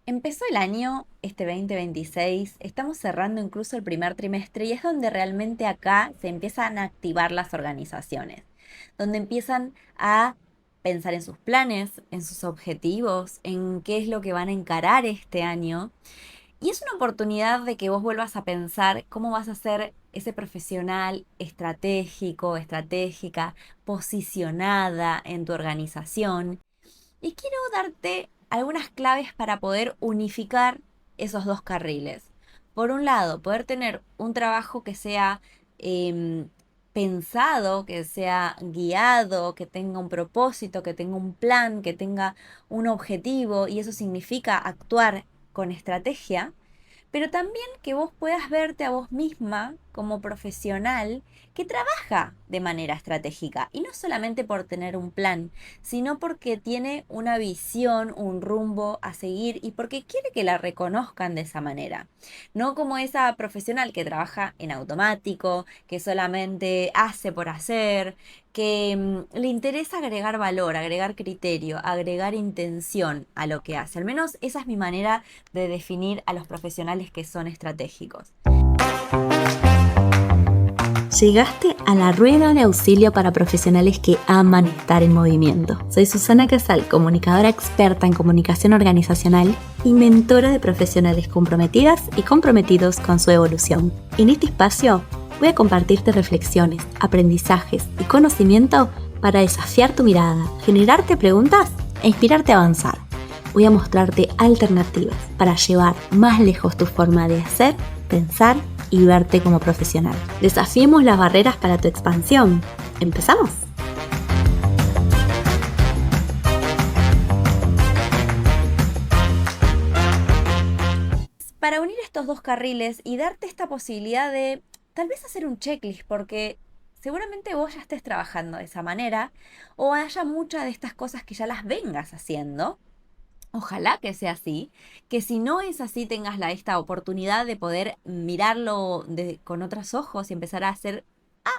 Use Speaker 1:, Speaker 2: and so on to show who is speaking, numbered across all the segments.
Speaker 1: Empezó el año, este 2026, estamos cerrando incluso el primer trimestre y es donde realmente acá se empiezan a activar las organizaciones, donde empiezan a pensar en sus planes, en sus objetivos, en qué es lo que van a encarar este año. Y es una oportunidad de que vos vuelvas a pensar cómo vas a ser ese profesional estratégico, estratégica, posicionada en tu organización. Y quiero darte algunas claves para poder unificar esos dos carriles. Por un lado, poder tener un trabajo que sea pensado, que sea guiado, que tenga un propósito, que tenga un plan, que tenga un objetivo, y eso significa actuar con estrategia, pero también que vos puedas verte a vos misma como profesional que trabaja de manera estratégica y no solamente por tener un plan, sino porque tiene una visión, un rumbo a seguir y porque quiere que la reconozcan de esa manera. No como esa profesional que trabaja en automático, que solamente hace por hacer, que le interesa agregar valor, agregar criterio, agregar intención a lo que hace. Al menos esa es mi manera de definir a los profesionales que son estratégicos.
Speaker 2: Llegaste a la rueda de auxilio para profesionales que aman estar en movimiento. Soy Susana Casal, comunicadora experta en comunicación organizacional y mentora de profesionales comprometidas y comprometidos con su evolución. En este espacio voy a compartirte reflexiones, aprendizajes y conocimiento para desafiar tu mirada, generarte preguntas e inspirarte a avanzar. Voy a mostrarte alternativas para llevar más lejos tu forma de hacer, pensar y verte como profesional. Desafiemos las barreras para tu expansión. ¿Empezamos?
Speaker 1: Para unir estos dos carriles y darte esta posibilidad de tal vez hacer un checklist, porque seguramente vos ya estés trabajando de esa manera o haya muchas de estas cosas que ya las vengas haciendo. Ojalá que sea así, que si no es así tengas esta oportunidad de poder mirarlo con otros ojos y empezar a hacer,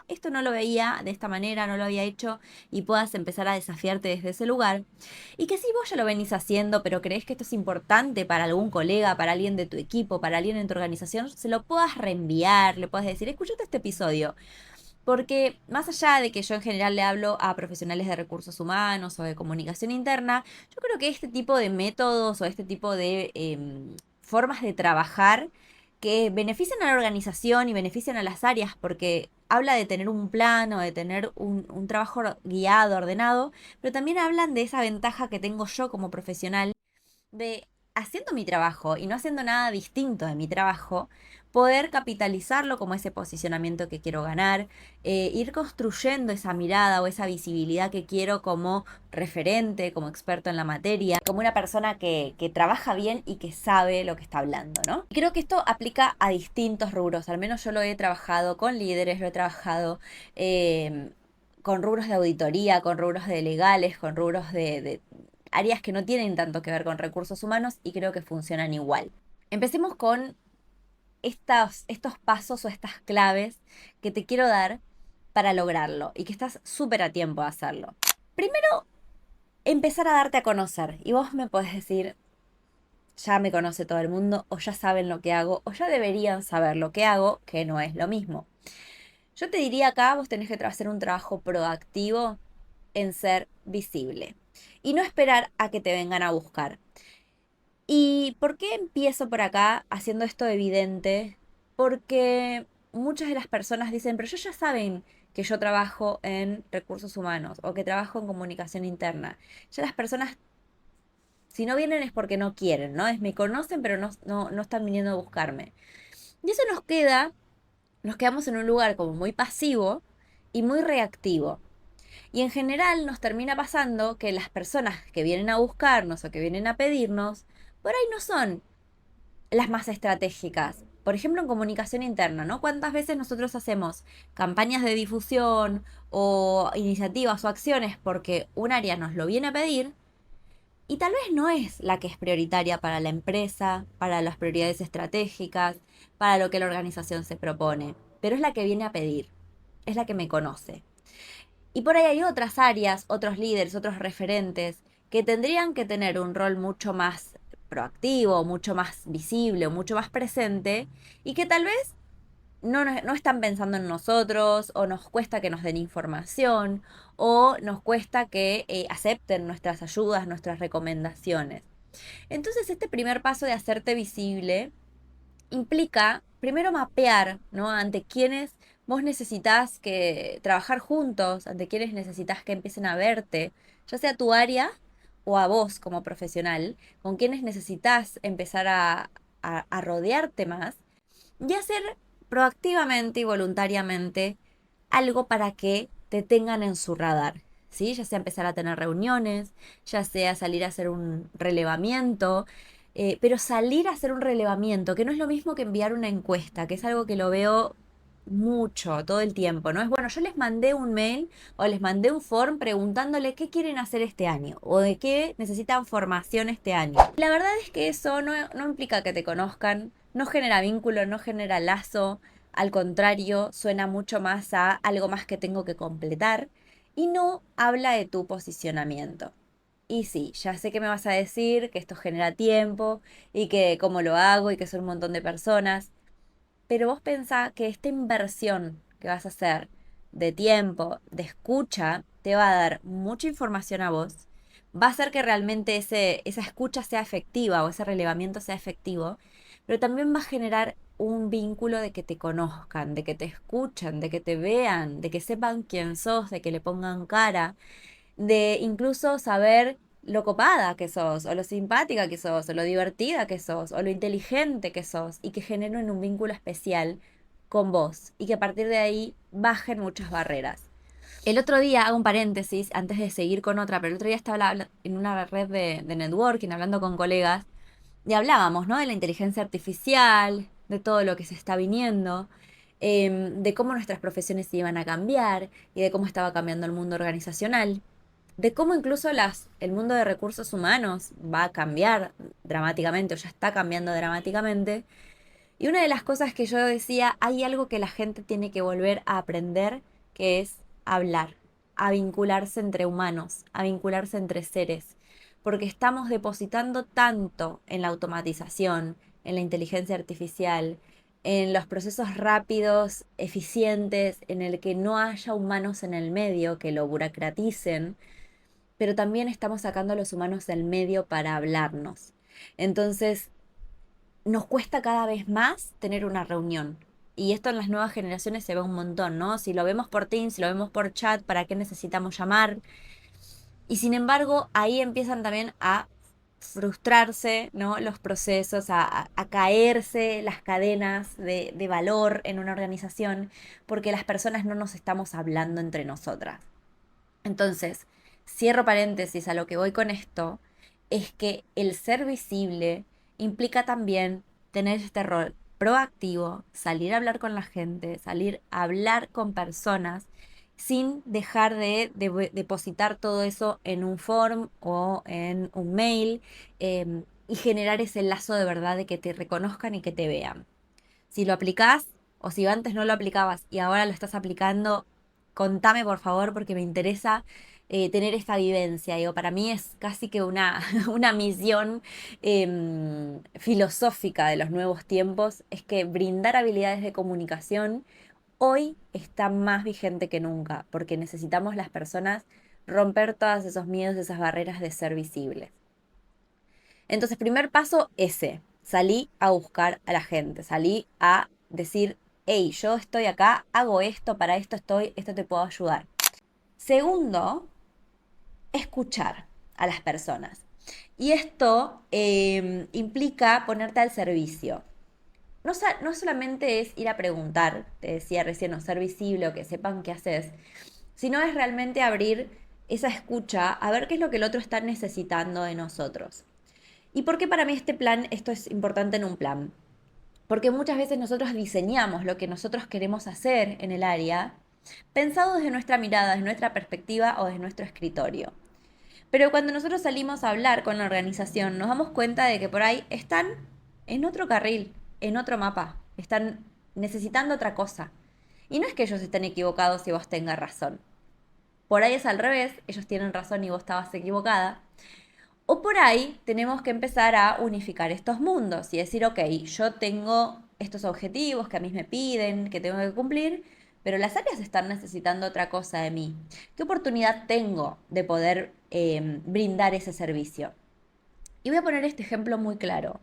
Speaker 1: esto no lo veía de esta manera, no lo había hecho y puedas empezar a desafiarte desde ese lugar. Y que si vos ya lo venís haciendo, pero crees que esto es importante para algún colega, para alguien de tu equipo, para alguien en tu organización, se lo puedas reenviar, le puedas decir, escúchate este episodio. Porque más allá de que yo en general le hablo a profesionales de recursos humanos o de comunicación interna, yo creo que este tipo de métodos o este tipo de formas de trabajar que benefician a la organización y benefician a las áreas, porque habla de tener un plan o de tener un trabajo guiado, ordenado, pero también hablan de esa ventaja que tengo yo como profesional de haciendo mi trabajo y no haciendo nada distinto de mi trabajo, poder capitalizarlo como ese posicionamiento que quiero ganar, ir construyendo esa mirada o esa visibilidad que quiero como referente, como experto en la materia, como una persona que trabaja bien y que sabe lo que está hablando, ¿no? Y creo que esto aplica a distintos rubros, al menos yo lo he trabajado con líderes, lo he trabajado con rubros de auditoría, con rubros de legales, con rubros de áreas que no tienen tanto que ver con recursos humanos y creo que funcionan igual. Empecemos con estos pasos o estas claves que te quiero dar para lograrlo y que estás súper a tiempo de hacerlo. Primero, empezar a darte a conocer. Y vos me podés decir, ya me conoce todo el mundo, o ya saben lo que hago, o ya deberían saber lo que hago, que no es lo mismo. Yo te diría acá, vos tenés que hacer un trabajo proactivo en ser visible y no esperar a que te vengan a buscar. ¿Y por qué empiezo por acá haciendo esto evidente? Porque muchas de las personas dicen, pero ellos ya saben que yo trabajo en recursos humanos o que trabajo en comunicación interna. Ya las personas, si no vienen es porque no quieren, ¿no? Es me conocen, pero no están viniendo a buscarme. Y eso nos quedamos en un lugar como muy pasivo y muy reactivo. Y en general nos termina pasando que las personas que vienen a buscarnos o que vienen a pedirnos, por ahí no son las más estratégicas. Por ejemplo, en comunicación interna, ¿no? ¿Cuántas veces nosotros hacemos campañas de difusión o iniciativas o acciones porque un área nos lo viene a pedir y tal vez no es la que es prioritaria para la empresa, para las prioridades estratégicas, para lo que la organización se propone, pero es la que viene a pedir, es la que me conoce. Y por ahí hay otras áreas, otros líderes, otros referentes que tendrían que tener un rol mucho más proactivo, mucho más visible o mucho más presente y que tal vez no están pensando en nosotros o nos cuesta que nos den información o nos cuesta que acepten nuestras ayudas, nuestras recomendaciones. Entonces este primer paso de hacerte visible implica primero mapear, ¿no? Ante quienes vos necesitas que trabajar juntos, ante quienes necesitas que empiecen a verte, ya sea tu área o a vos como profesional, con quienes necesitas empezar a rodearte más y hacer proactivamente y voluntariamente algo para que te tengan en su radar. ¿Sí? Ya sea empezar a tener reuniones, ya sea salir a hacer un relevamiento, pero salir a hacer un relevamiento, que no es lo mismo que enviar una encuesta, que es algo que lo veo mucho, todo el tiempo, ¿no? Es bueno, yo les mandé un mail o les mandé un form preguntándole qué quieren hacer este año o de qué necesitan formación este año. La verdad es que eso no implica que te conozcan, no genera vínculo, no genera lazo, al contrario, suena mucho más a algo más que tengo que completar y no habla de tu posicionamiento. Y sí, ya sé que me vas a decir que esto genera tiempo y que cómo lo hago y que son un montón de personas, pero vos pensá que esta inversión que vas a hacer de tiempo, de escucha, te va a dar mucha información a vos, va a hacer que realmente esa escucha sea efectiva o ese relevamiento sea efectivo, pero también va a generar un vínculo de que te conozcan, de que te escuchan, de que te vean, de que sepan quién sos, de que le pongan cara, de incluso saber lo copada que sos, o lo simpática que sos, o lo divertida que sos, o lo inteligente que sos, y que generen un vínculo especial con vos, y que a partir de ahí bajen muchas barreras. El otro día, hago un paréntesis antes de seguir con otra, pero el otro día estaba en una red de networking hablando con colegas y hablábamos, ¿no? De la inteligencia artificial, de todo lo que se está viniendo, de cómo nuestras profesiones se iban a cambiar y de cómo estaba cambiando el mundo organizacional, de cómo incluso el mundo de recursos humanos va a cambiar dramáticamente o ya está cambiando dramáticamente. Y una de las cosas que yo decía, hay algo que la gente tiene que volver a aprender, que es hablar, a vincularse entre humanos, a vincularse entre seres, porque estamos depositando tanto en la automatización, en la inteligencia artificial, en los procesos rápidos, eficientes, en el que no haya humanos en el medio que lo burocraticen, pero también estamos sacando a los humanos del medio para hablarnos. Entonces, nos cuesta cada vez más tener una reunión. Y esto en las nuevas generaciones se ve un montón, ¿no? Si lo vemos por Teams, si lo vemos por chat, ¿para qué necesitamos llamar? Y sin embargo, ahí empiezan también a frustrarse, ¿no? Los procesos, a caerse las cadenas de valor en una organización, porque las personas no nos estamos hablando entre nosotras. Entonces, cierro paréntesis a lo que voy con esto, es que el ser visible implica también tener este rol proactivo, salir a hablar con la gente, salir a hablar con personas sin dejar de depositar todo eso en un form o en un mail, y generar ese lazo de verdad de que te reconozcan y que te vean. Si lo aplicás o si antes no lo aplicabas y ahora lo estás aplicando, contame por favor porque me interesa tener esta vivencia. Digo, para mí es casi que una, una misión filosófica de los nuevos tiempos, es que brindar habilidades de comunicación hoy está más vigente que nunca, porque necesitamos las personas romper todos esos miedos, esas barreras de ser visibles. Entonces, primer paso, ese. Salí a buscar a la gente, salí a decir, hey, yo estoy acá, hago esto, para esto estoy, esto te puedo ayudar. Segundo, escuchar a las personas. Y esto implica ponerte al servicio. No solamente es ir a preguntar, te decía recién, o ser visible o que sepan qué haces, sino es realmente abrir esa escucha a ver qué es lo que el otro está necesitando de nosotros. ¿Y por qué para mí esto es importante en un plan? Porque muchas veces nosotros diseñamos lo que nosotros queremos hacer en el área pensado desde nuestra mirada, desde nuestra perspectiva o desde nuestro escritorio. Pero cuando nosotros salimos a hablar con la organización, nos damos cuenta de que por ahí están en otro carril, en otro mapa, están necesitando otra cosa. Y no es que ellos estén equivocados y vos tengas razón. Por ahí es al revés, ellos tienen razón y vos estabas equivocada. O por ahí tenemos que empezar a unificar estos mundos y decir, ok, yo tengo estos objetivos que a mí me piden, que tengo que cumplir, pero las áreas están necesitando otra cosa de mí. ¿Qué oportunidad tengo de poder brindar ese servicio? Y voy a poner este ejemplo muy claro.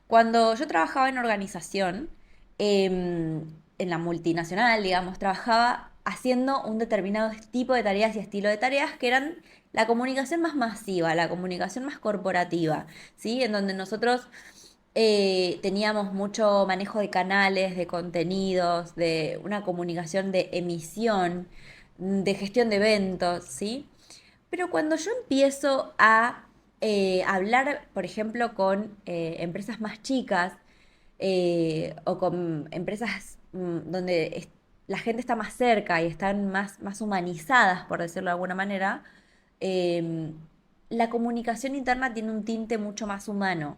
Speaker 1: Cuando yo trabajaba en organización, en la multinacional, digamos, trabajaba haciendo un determinado tipo de tareas y estilo de tareas que eran la comunicación más masiva, la comunicación más corporativa, ¿sí? En donde nosotros teníamos mucho manejo de canales, de contenidos, de una comunicación de emisión, de gestión de eventos, ¿sí? Pero cuando yo empiezo a hablar, por ejemplo, con empresas más chicas o con empresas donde la gente está más cerca y están más humanizadas, por decirlo de alguna manera, em, la comunicación interna tiene un tinte mucho más humano.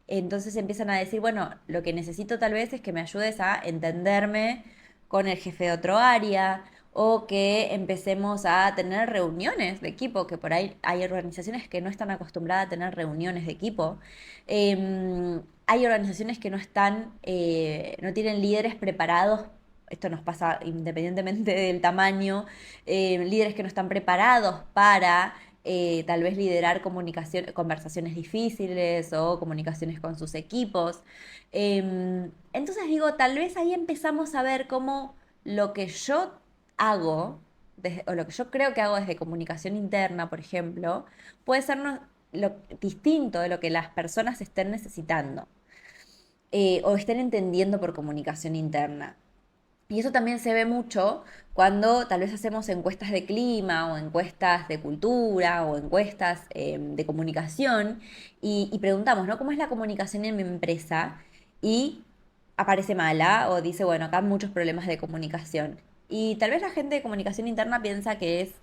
Speaker 1: Entonces empiezan a decir, bueno, lo que necesito tal vez es que me ayudes a entenderme con el jefe de otro área o que empecemos a tener reuniones de equipo, que por ahí hay organizaciones que no están acostumbradas a tener reuniones de equipo. Hay organizaciones que no están, no tienen líderes preparados. Esto nos pasa independientemente del tamaño, líderes que no están preparados para tal vez liderar conversaciones difíciles o comunicaciones con sus equipos. Entonces digo, tal vez ahí empezamos a ver cómo lo que yo hago, o lo que yo creo que hago desde comunicación interna, por ejemplo, puede ser distinto de lo que las personas estén necesitando o estén entendiendo por comunicación interna. Y eso también se ve mucho cuando tal vez hacemos encuestas de clima o encuestas de cultura o encuestas de comunicación y preguntamos, ¿no? ¿Cómo es la comunicación en mi empresa? Y aparece mala o dice, bueno, acá hay muchos problemas de comunicación. Y tal vez la gente de comunicación interna piensa que es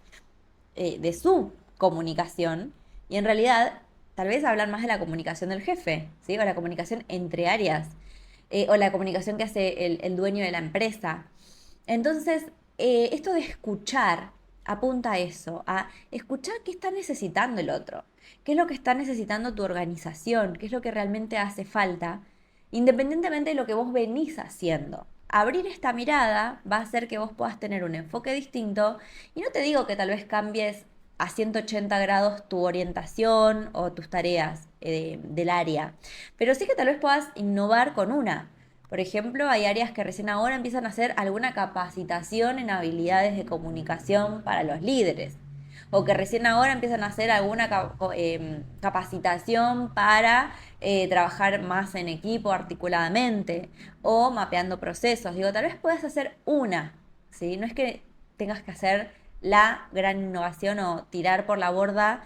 Speaker 1: de su comunicación y en realidad tal vez hablan más de la comunicación del jefe, ¿sí? O la comunicación entre áreas, o la comunicación que hace el dueño de la empresa. Entonces, esto de escuchar apunta a eso, a escuchar qué está necesitando el otro, qué es lo que está necesitando tu organización, qué es lo que realmente hace falta, independientemente de lo que vos venís haciendo. Abrir esta mirada va a hacer que vos puedas tener un enfoque distinto y no te digo que tal vez cambies a 180 grados tu orientación o tus tareas del área, pero sí que tal vez puedas innovar con una. Por ejemplo, hay áreas que recién ahora empiezan a hacer alguna capacitación en habilidades de comunicación para los líderes. O que recién ahora empiezan a hacer alguna capacitación para trabajar más en equipo, articuladamente, o mapeando procesos. Digo, tal vez puedas hacer una, ¿sí? No es que tengas que hacer la gran innovación o tirar por la borda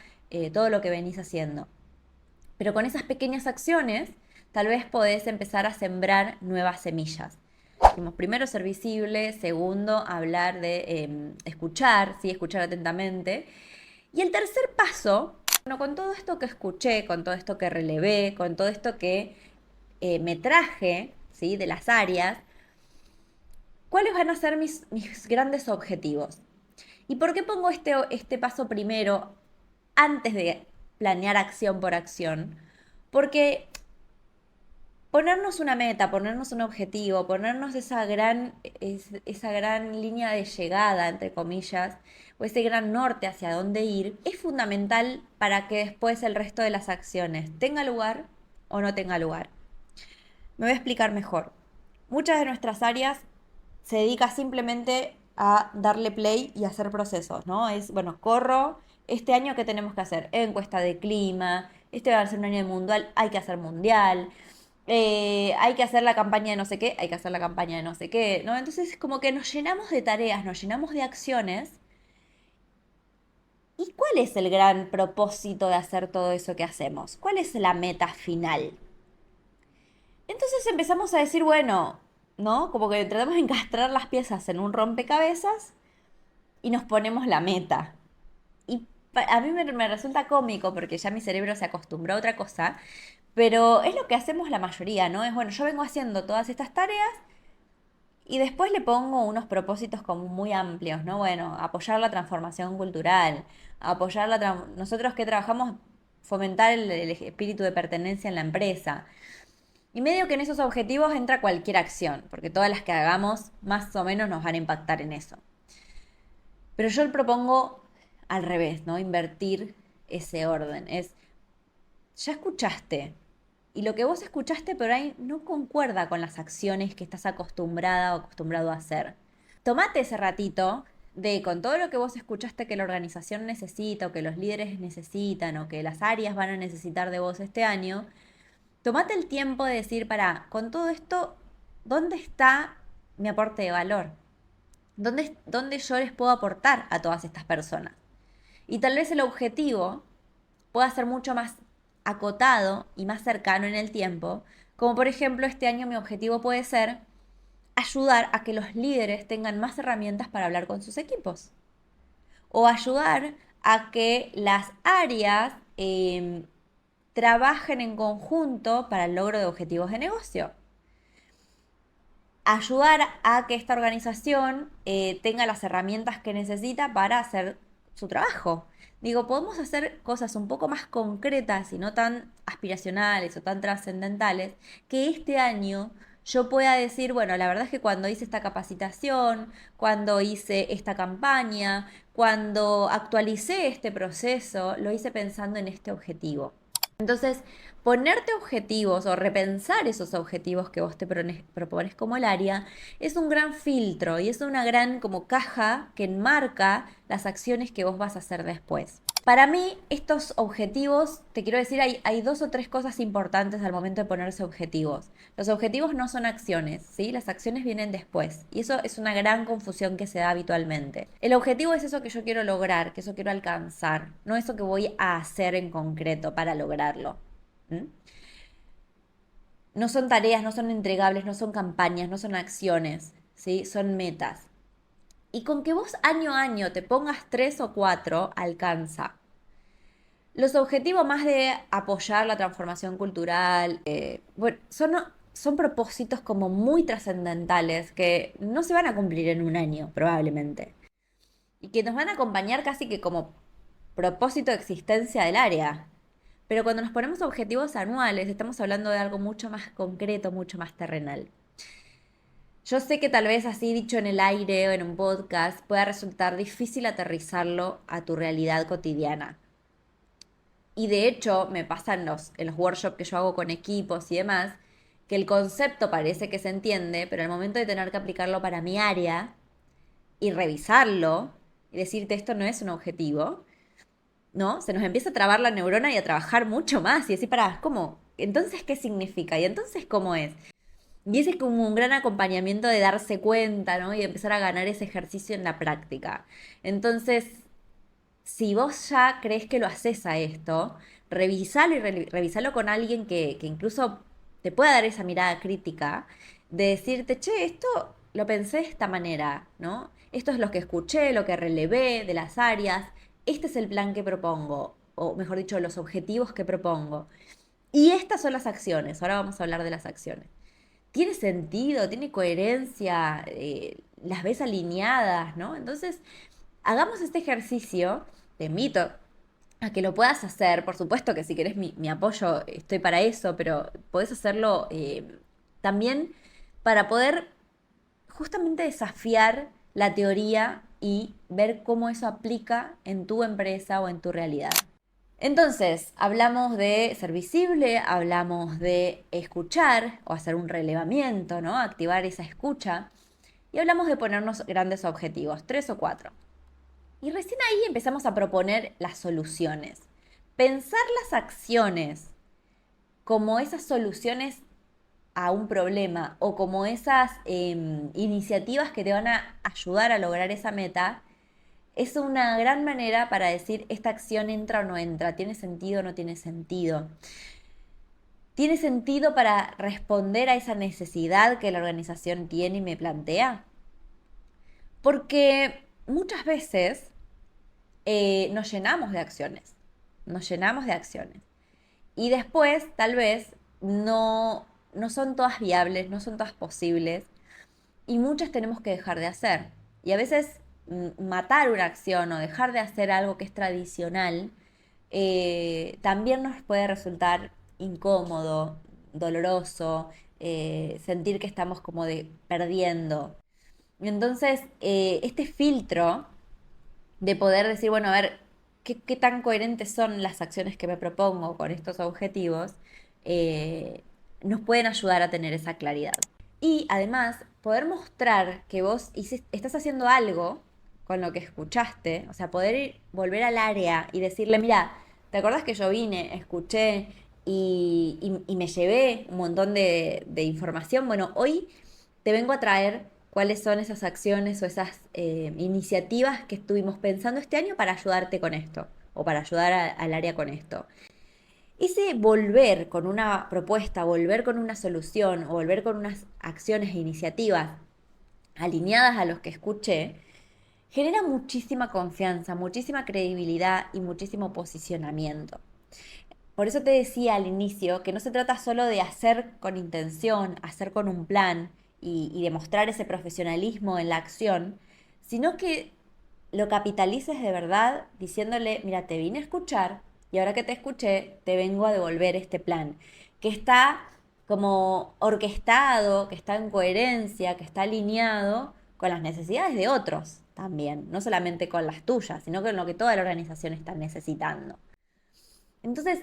Speaker 1: todo lo que venís haciendo. Pero con esas pequeñas acciones, tal vez podés empezar a sembrar nuevas semillas. Dijimos, primero ser visible, segundo hablar de escuchar, ¿sí? Escuchar atentamente. Y el tercer paso, bueno, con todo esto que escuché, con todo esto que relevé, con todo esto que me traje, ¿sí? De las áreas, ¿cuáles van a ser mis grandes objetivos? ¿Y por qué pongo este paso primero antes de planear acción por acción? Porque ponernos una meta, ponernos un objetivo, ponernos esa gran línea de llegada, entre comillas, o ese gran norte hacia dónde ir, es fundamental para que después el resto de las acciones tenga lugar o no tenga lugar. Me voy a explicar mejor. Muchas de nuestras áreas se dedica simplemente a darle play y hacer procesos, ¿no? Es, bueno, corro, este año ¿qué tenemos que hacer? Encuesta de clima, este va a ser un año de mundial, hay que hacer mundial, hay que hacer la campaña de no sé qué, hay que hacer la campaña de no sé qué, ¿no? Entonces como que nos llenamos de tareas, nos llenamos de acciones. ¿Y cuál es el gran propósito de hacer todo eso que hacemos? ¿Cuál es la meta final? Entonces empezamos a decir, bueno, ¿no? Como que tratamos de encastrar las piezas en un rompecabezas y nos ponemos la meta. Y a mí me resulta cómico porque ya mi cerebro se acostumbró a otra cosa, pero es lo que hacemos la mayoría, ¿no? Es bueno, yo vengo haciendo todas estas tareas y después le pongo unos propósitos como muy amplios, ¿no? Bueno, apoyar la transformación cultural, nosotros que trabajamos fomentar el espíritu de pertenencia en la empresa. Y medio que en esos objetivos entra cualquier acción, porque todas las que hagamos más o menos nos van a impactar en eso. Pero yo le propongo al revés, ¿no? Invertir ese orden. Ya escuchaste. Y lo que vos escuchaste por ahí no concuerda con las acciones que estás acostumbrada o acostumbrado a hacer. Tomate ese ratito con todo lo que vos escuchaste que la organización necesita o que los líderes necesitan o que las áreas van a necesitar de vos este año. Tomate el tiempo de decir, con todo esto, ¿dónde está mi aporte de valor? ¿Dónde yo les puedo aportar a todas estas personas? Y tal vez el objetivo pueda ser mucho más acotado y más cercano en el tiempo, como por ejemplo este año mi objetivo puede ser ayudar a que los líderes tengan más herramientas para hablar con sus equipos o ayudar a que las áreas trabajen en conjunto para el logro de objetivos de negocio. Ayudar a que esta organización tenga las herramientas que necesita para hacer su trabajo. Digo, podemos hacer cosas un poco más concretas y no tan aspiracionales o tan trascendentales, que este año yo pueda decir, bueno, la verdad es que cuando hice esta capacitación, cuando hice esta campaña, cuando actualicé este proceso, lo hice pensando en este objetivo. Entonces, ponerte objetivos o repensar esos objetivos que vos te propones como el área es un gran filtro y es una gran como caja que enmarca las acciones que vos vas a hacer después. Para mí, estos objetivos, te quiero decir, hay dos o tres cosas importantes al momento de ponerse objetivos. Los objetivos no son acciones, ¿sí? Las acciones vienen después. Y eso es una gran confusión que se da habitualmente. El objetivo es eso que yo quiero lograr, que eso quiero alcanzar, no eso que voy a hacer en concreto para lograrlo. ¿Mm? No son tareas, no son entregables, no son campañas, no son acciones, ¿sí? Son metas. Y con que vos año a año te pongas 3 o 4, alcanza. Los objetivos más de apoyar la transformación cultural, bueno, son propósitos como muy trascendentales que no se van a cumplir en un año, probablemente. Y que nos van a acompañar casi que como propósito de existencia del área. Pero cuando nos ponemos objetivos anuales, estamos hablando de algo mucho más concreto, mucho más terrenal. Yo sé que tal vez así dicho en el aire o en un podcast pueda resultar difícil aterrizarlo a tu realidad cotidiana. Y de hecho me pasa en los workshops que yo hago con equipos y demás, que el concepto parece que se entiende, pero al momento de tener que aplicarlo para mi área y revisarlo y decirte esto no es un objetivo, ¿no? Se nos empieza a trabar la neurona y a trabajar mucho más y decir, ¿cómo? Entonces, ¿qué significa? Y entonces, ¿cómo es? Y ese es como un gran acompañamiento de darse cuenta, ¿no? Y empezar a ganar ese ejercicio en la práctica. Entonces, si vos ya crees que lo haces a esto, revisalo y revisalo con alguien que incluso te pueda dar esa mirada crítica de decirte, che, esto lo pensé de esta manera, ¿no? Esto es lo que escuché, lo que relevé de las áreas, este es el plan que propongo, o mejor dicho, los objetivos que propongo. Y estas son las acciones, ahora vamos a hablar de las acciones. ¿Tiene sentido? ¿Tiene coherencia? ¿Las ves alineadas? ¿No? Entonces, hagamos este ejercicio, te invito a que lo puedas hacer, por supuesto que si querés mi apoyo, estoy para eso, pero podés hacerlo también para poder justamente desafiar la teoría y ver cómo eso aplica en tu empresa o en tu realidad. Entonces, hablamos de ser visible, hablamos de escuchar o hacer un relevamiento, ¿no? Activar esa escucha. Y hablamos de ponernos grandes objetivos, 3 o 4. Y recién ahí empezamos a proponer las soluciones. Pensar las acciones como esas soluciones a un problema o como esas iniciativas que te van a ayudar a lograr esa meta, es una gran manera para decir esta acción entra o no entra, tiene sentido o no tiene sentido. ¿Tiene sentido para responder a esa necesidad que la organización tiene y me plantea? Porque muchas veces nos llenamos de acciones, Y después, tal vez, no son todas viables, no son todas posibles, y muchas tenemos que dejar de hacer. Y a veces matar una acción o dejar de hacer algo que es tradicional también nos puede resultar incómodo, doloroso, sentir que estamos como perdiendo. Entonces, este filtro de poder decir, bueno, a ver, qué tan coherentes son las acciones que me propongo con estos objetivos, eh, nos pueden ayudar a tener esa claridad. Y además, poder mostrar que vos estás haciendo algo con lo que escuchaste, o sea, poder volver al área y decirle, mira, ¿te acordás que yo vine, escuché y me llevé un montón de información? Bueno, hoy te vengo a traer cuáles son esas acciones o esas iniciativas que estuvimos pensando este año para ayudarte con esto o para ayudar al área con esto. Ese volver con una propuesta, volver con una solución o volver con unas acciones e iniciativas alineadas a los que escuché, genera muchísima confianza, muchísima credibilidad y muchísimo posicionamiento. Por eso te decía al inicio que no se trata solo de hacer con intención, hacer con un plan y demostrar ese profesionalismo en la acción, sino que lo capitalices de verdad diciéndole, mira, te vine a escuchar y ahora que te escuché, te vengo a devolver este plan, que está como orquestado, que está en coherencia, que está alineado con las necesidades de otros también, no solamente con las tuyas, sino con lo que toda la organización está necesitando. Entonces,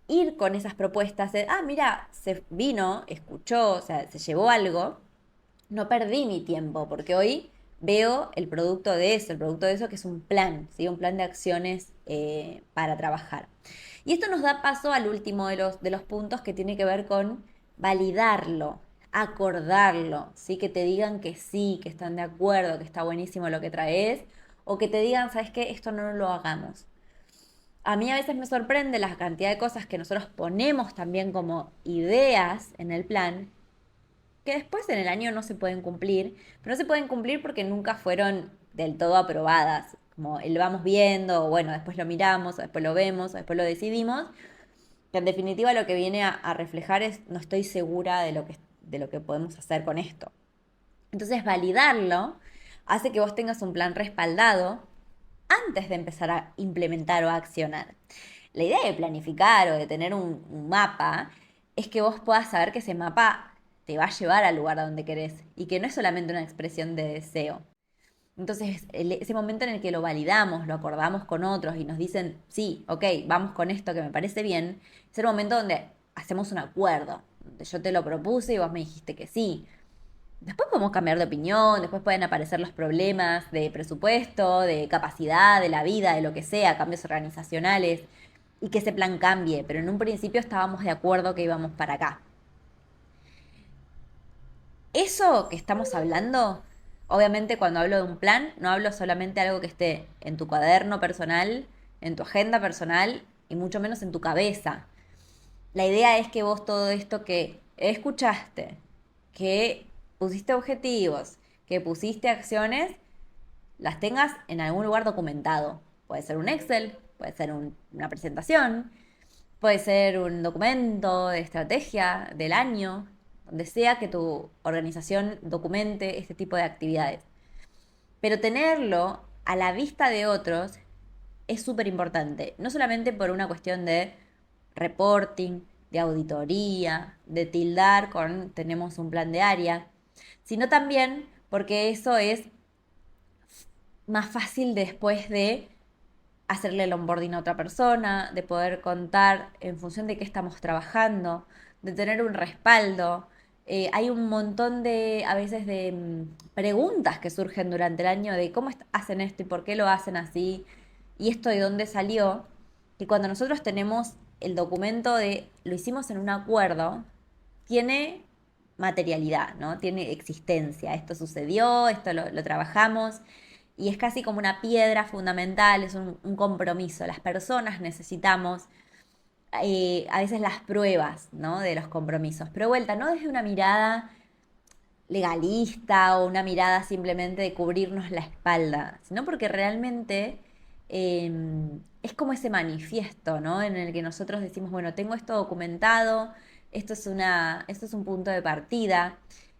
Speaker 1: ir con esas propuestas de, mira, se vino, escuchó, o sea, se llevó algo, no perdí mi tiempo, porque hoy veo el producto de eso que es un plan, ¿sí? Un plan de acciones para trabajar. Y esto nos da paso al último de los puntos que tiene que ver con validarlo, acordarlo, ¿sí? Que te digan que sí, que están de acuerdo, que está buenísimo lo que traes, o que te digan, ¿sabes qué? Esto no lo hagamos. A mí a veces me sorprende la cantidad de cosas que nosotros ponemos también como ideas en el plan, que después en el año no se pueden cumplir, pero no se pueden cumplir porque nunca fueron del todo aprobadas. Como el vamos viendo, o bueno, después lo miramos, o después lo vemos, o después lo decidimos. Que en definitiva lo que viene a reflejar es no estoy segura de lo que podemos hacer con esto. Entonces validarlo hace que vos tengas un plan respaldado antes de empezar a implementar o a accionar. La idea de planificar o de tener un mapa es que vos puedas saber que ese mapa te va a llevar al lugar a donde querés y que no es solamente una expresión de deseo. Entonces, ese momento en el que lo validamos, lo acordamos con otros y nos dicen, sí, ok, vamos con esto que me parece bien, es el momento donde hacemos un acuerdo, donde yo te lo propuse y vos me dijiste que sí. Después podemos cambiar de opinión, después pueden aparecer los problemas de presupuesto, de capacidad, de la vida, de lo que sea, cambios organizacionales, y que ese plan cambie, pero en un principio estábamos de acuerdo que íbamos para acá. Eso que estamos hablando, obviamente cuando hablo de un plan, no hablo solamente de algo que esté en tu cuaderno personal, en tu agenda personal y mucho menos en tu cabeza. La idea es que vos todo esto que escuchaste, que pusiste objetivos, que pusiste acciones, las tengas en algún lugar documentado. Puede ser un Excel, puede ser una presentación, puede ser un documento de estrategia del año, donde sea que tu organización documente este tipo de actividades. Pero tenerlo a la vista de otros es súper importante, no solamente por una cuestión de reporting, de auditoría, de tildar con tenemos un plan de área, sino también porque eso es más fácil después de hacerle el onboarding a otra persona, de poder contar en función de qué estamos trabajando, de tener un respaldo. Hay un montón a veces de preguntas que surgen durante el año de cómo hacen esto y por qué lo hacen así y esto de dónde salió, que cuando nosotros tenemos el documento de lo hicimos en un acuerdo, tiene materialidad, ¿no? Tiene existencia. Esto sucedió, esto lo trabajamos y es casi como una piedra fundamental, es un compromiso. Las personas necesitamos a veces las pruebas, ¿no? De los compromisos, pero vuelta, no desde una mirada legalista o una mirada simplemente de cubrirnos la espalda, sino porque realmente es como ese manifiesto, ¿no? En el que nosotros decimos, bueno, tengo esto documentado, esto es un punto de partida.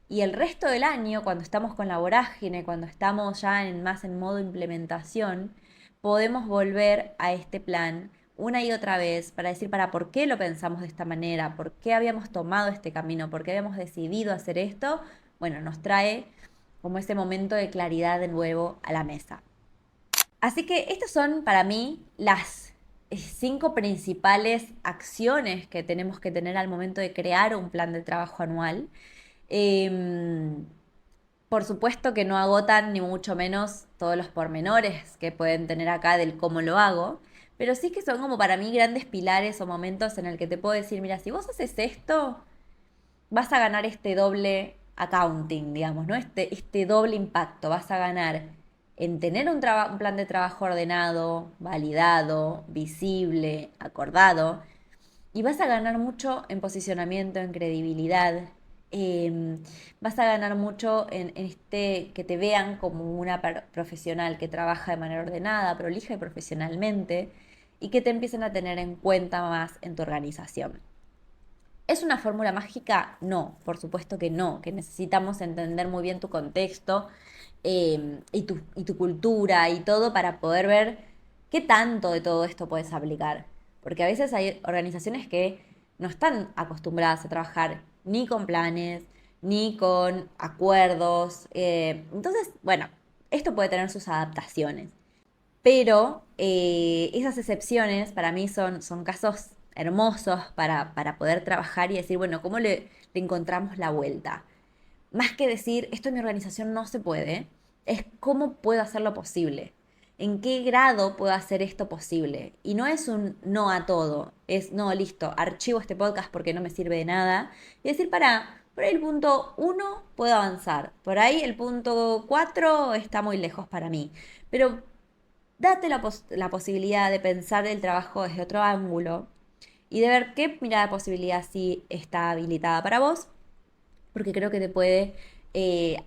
Speaker 1: Y el resto del año, cuando estamos con la vorágine, cuando estamos ya más en modo implementación, podemos volver a este plan una y otra vez para decir para por qué lo pensamos de esta manera, por qué habíamos tomado este camino, por qué habíamos decidido hacer esto, bueno, nos trae como ese momento de claridad de nuevo a la mesa. Así que estas son para mí las 5 principales acciones que tenemos que tener al momento de crear un plan de trabajo anual. Por supuesto que no agotan ni mucho menos todos los pormenores que pueden tener acá del cómo lo hago, pero sí que son como para mí grandes pilares o momentos en el que te puedo decir, mira, si vos haces esto, vas a ganar este doble accounting, digamos, ¿no? Este doble impacto. Vas a ganar en tener un plan de trabajo ordenado, validado, visible, acordado, y vas a ganar mucho en posicionamiento, en credibilidad. Vas a ganar mucho en que te vean como una profesional que trabaja de manera ordenada, prolija y profesionalmente, y que te empiecen a tener en cuenta más en tu organización. ¿Es una fórmula mágica? No, por supuesto que no, que necesitamos entender muy bien tu contexto y tu cultura y todo para poder ver qué tanto de todo esto puedes aplicar. Porque a veces hay organizaciones que no están acostumbradas a trabajar ni con planes, ni con acuerdos. Entonces, bueno, esto puede tener sus adaptaciones. Pero esas excepciones para mí son casos hermosos para poder trabajar y decir, bueno, ¿cómo le encontramos la vuelta? Más que decir, esto en mi organización no se puede, es cómo puedo hacerlo posible. ¿En qué grado puedo hacer esto posible? Y no es un no a todo, es no, listo, archivo este podcast porque no me sirve de nada. Y decir, por ahí el punto 1 puedo avanzar, por ahí el punto 4 está muy lejos para mí. Pero date la posibilidad de pensar el trabajo desde otro ángulo y de ver qué mirada de posibilidad sí está habilitada para vos, porque creo que te puede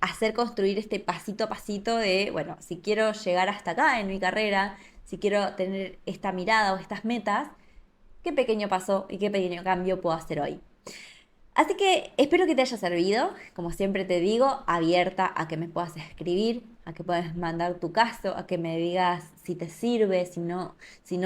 Speaker 1: hacer construir este pasito a pasito de, bueno, si quiero llegar hasta acá en mi carrera, si quiero tener esta mirada o estas metas, qué pequeño paso y qué pequeño cambio puedo hacer hoy. Así que espero que te haya servido, como siempre te digo, abierta a que me puedas escribir, a que puedas mandar tu caso, a que me digas si te sirve, si no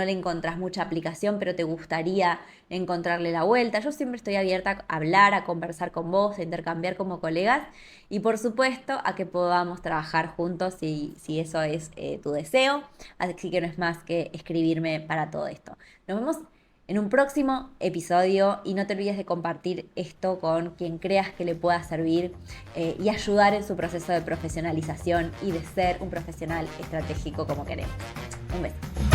Speaker 1: le encontrás mucha aplicación, pero te gustaría encontrarle la vuelta. Yo siempre estoy abierta a hablar, a conversar con vos, a intercambiar como colegas y por supuesto a que podamos trabajar juntos si eso es tu deseo. Así que no es más que escribirme para todo esto. Nos vemos en un próximo episodio y no te olvides de compartir esto con quien creas que le pueda servir y ayudar en su proceso de profesionalización y de ser un profesional estratégico como queremos. Un beso.